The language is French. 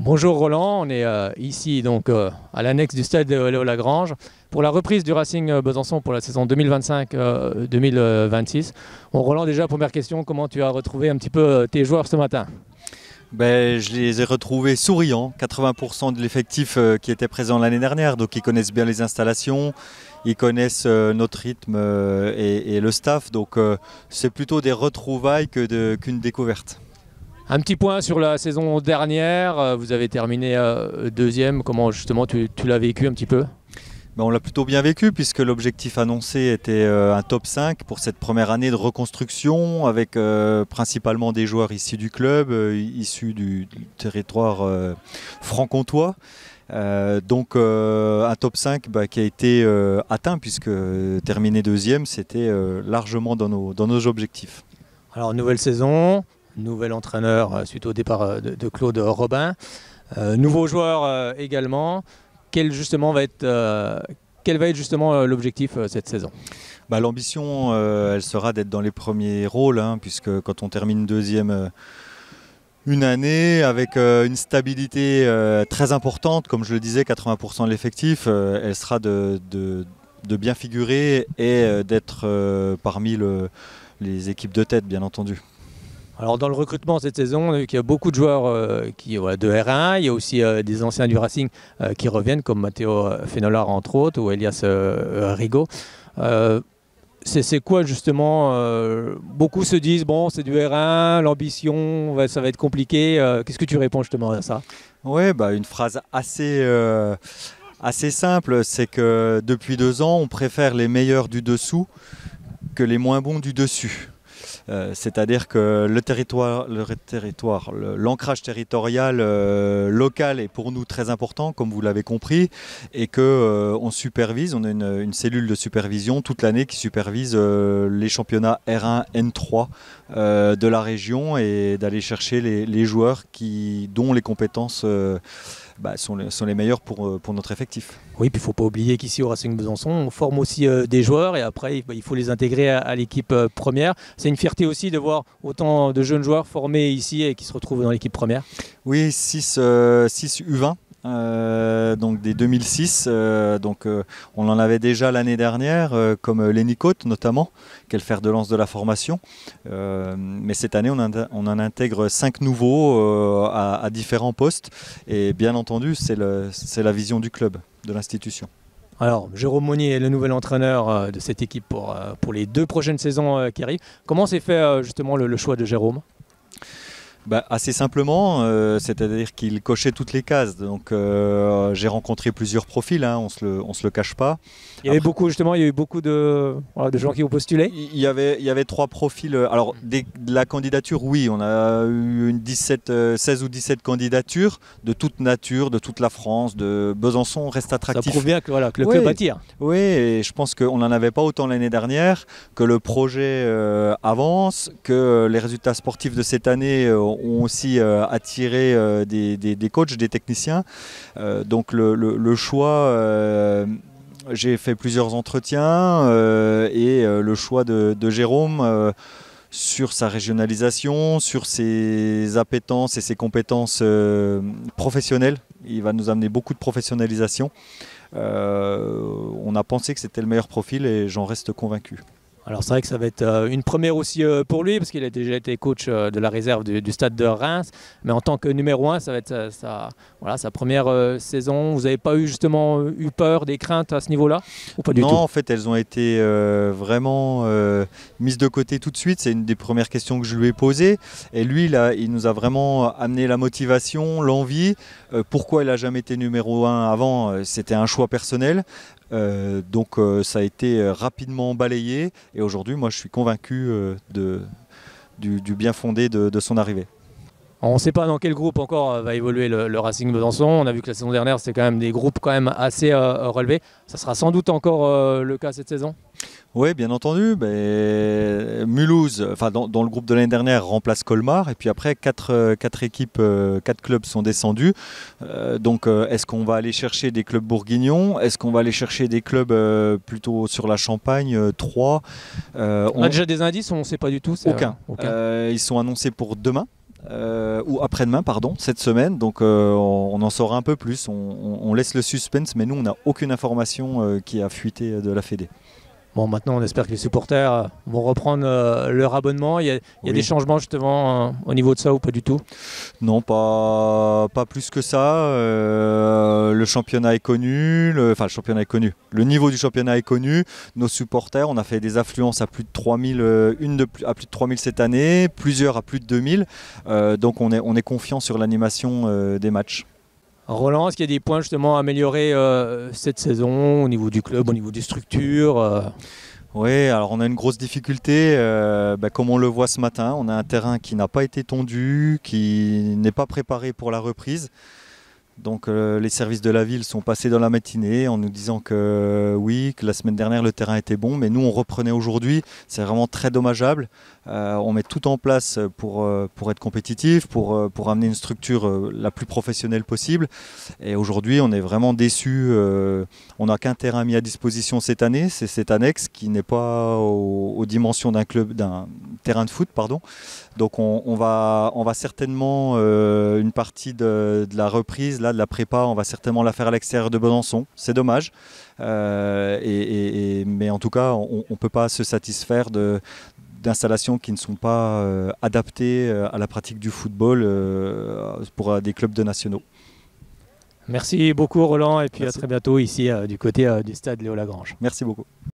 Bonjour Roland, on est ici donc à l'annexe du stade Léo Lagrange pour la reprise du Racing Besançon pour la saison 2025-2026. Bon, Roland, déjà première question, comment tu as retrouvé un petit peu tes joueurs ce matin? Je les ai retrouvés souriants, 80% de l'effectif qui était présent l'année dernière, donc ils connaissent bien les installations, ils connaissent notre rythme et le staff, donc c'est plutôt des retrouvailles qu'une découverte. Un petit point sur la saison dernière, vous avez terminé deuxième, comment justement tu l'as vécu un petit peu? On l'a plutôt bien vécu puisque l'objectif annoncé était un top 5 pour cette première année de reconstruction avec principalement des joueurs issus du club, issus du territoire franc-comtois. Donc un top 5 qui a été atteint puisque terminer deuxième c'était largement dans nos objectifs. Alors nouvelle saison, nouvel entraîneur suite au départ de Claude Robin, nouveau joueur également. Quel va être justement l'objectif cette saison? L'ambition, elle sera d'être dans les premiers rôles, puisque quand on termine deuxième une année avec une stabilité très importante, comme je le disais, 80% de l'effectif, elle sera de bien figurer et d'être parmi les équipes de tête, bien entendu. Alors dans le recrutement cette saison, on a vu qu'il y a beaucoup de joueurs de R1, il y a aussi des anciens du Racing qui reviennent comme Matteo Fenolar entre autres ou Elias Rigaud. C'est quoi justement beaucoup se disent bon c'est du R1, l'ambition ça va être compliqué. Qu'est-ce que tu réponds justement à ça? Oui, une phrase assez simple, c'est que depuis 2 ans on préfère les meilleurs du dessous que les moins bons du dessus. C'est-à-dire que l'ancrage territorial local est pour nous très important, comme vous l'avez compris, et qu'on supervise, on a une cellule de supervision toute l'année qui supervise les championnats R1, N3 de la région et d'aller chercher les joueurs dont les compétences sont les meilleurs pour notre effectif. Oui, puis il ne faut pas oublier qu'ici au Racing Besançon, on forme aussi des joueurs et après il faut les intégrer à l'équipe première. C'est une fierté aussi de voir autant de jeunes joueurs formés ici et qui se retrouvent dans l'équipe première. Oui, 6 U20. Donc des 2006, on en avait déjà l'année dernière, comme Lenny Cote notamment, qui est le fer de lance de la formation. Mais cette année, on en intègre 5 nouveaux à différents postes. Et bien entendu, c'est la vision du club, de l'institution. Alors, Jérôme Monnier est le nouvel entraîneur de cette équipe pour les 2 prochaines saisons qui arrivent. Comment s'est fait justement le choix de Jérôme ? Assez simplement, c'est-à-dire qu'il cochait toutes les cases. Donc j'ai rencontré plusieurs profils, on se le cache pas. Il y a eu beaucoup de gens qui ont postulé. Il y avait 3 profils. Alors de la candidature, oui, on a eu 16 ou 17 candidatures de toute nature, de toute la France, de Besançon reste attractif. Ça prouve bien que le club attire. Oui, et je pense qu'on n'en avait pas autant l'année dernière, que le projet avance, que les résultats sportifs de cette année ont aussi attiré des coachs, des techniciens. Donc le choix, j'ai fait plusieurs entretiens et le choix de Jérôme sur sa régionalisation, sur ses appétences et ses compétences professionnelles. Il va nous amener beaucoup de professionnalisation. On a pensé que c'était le meilleur profil et j'en reste convaincu. Alors c'est vrai que ça va être une première aussi pour lui parce qu'il a déjà été coach de la réserve du stade de Reims, mais en tant que numéro 1 ça va être sa première saison. Vous n'avez pas justement eu peur, des craintes à ce niveau-là ou pas du tout? Non, en fait elles ont été vraiment mises de côté tout de suite. C'est une des premières questions que je lui ai posées et lui il nous a vraiment amené la motivation, l'envie. Pourquoi il n'a jamais été numéro 1 avant, c'était un choix personnel. Donc ça a été rapidement balayé et aujourd'hui moi je suis convaincu du bien fondé de son arrivée. On ne sait pas dans quel groupe encore va évoluer le Racing Besançon. On a vu que la saison dernière c'était quand même des groupes quand même assez relevés. Ça sera sans doute encore le cas cette saison. Oui, bien entendu. Mulhouse, dans le groupe de l'année dernière, remplace Colmar. Et puis après, 4 équipes, 4 clubs sont descendus. Donc, est-ce qu'on va aller chercher des clubs bourguignons? Est-ce qu'on va aller chercher des clubs plutôt sur la Champagne, 3 On a déjà des indices, on ne sait pas du tout. Aucun. Ils sont annoncés pour demain. ou après-demain, pardon, cette semaine. Donc on en saura un peu plus. On laisse le suspense, mais nous, on n'a aucune information qui a fuité de la Fédé. Bon, maintenant, on espère que les supporters vont reprendre leur abonnement. Il y a Oui. des changements justement au niveau de ça ou pas du tout? Non, pas plus que ça. Le championnat est connu. Le niveau du championnat est connu. Nos supporters, on a fait des affluences à plus de 3000, à plus de 3000 cette année, plusieurs à plus de 2000. Donc on est confiant sur l'animation des matchs. Roland, est-ce qu'il y a des points justement à améliorer cette saison au niveau du club, au niveau des structures? Oui, alors on a une grosse difficulté, comme on le voit ce matin, on a un terrain qui n'a pas été tondu, qui n'est pas préparé pour la reprise. Donc les services de la ville sont passés dans la matinée en nous disant que oui, que la semaine dernière le terrain était bon, mais nous on reprenait aujourd'hui. C'est vraiment très dommageable. On met tout en place pour être compétitif, pour amener une structure la plus professionnelle possible. Et aujourd'hui on est vraiment déçus. On n'a qu'un terrain mis à disposition cette année, c'est cet annexe qui n'est pas aux dimensions d'un terrain de foot, pardon. Donc on va certainement une partie de la reprise, là, de la prépa, on va certainement la faire à l'extérieur de Besançon. C'est dommage, mais en tout cas, on ne peut pas se satisfaire d'installations qui ne sont pas adaptées à la pratique du football pour des clubs de nationaux. Merci beaucoup Roland et puis Merci. à très bientôt ici du côté du stade Léo Lagrange. Merci beaucoup.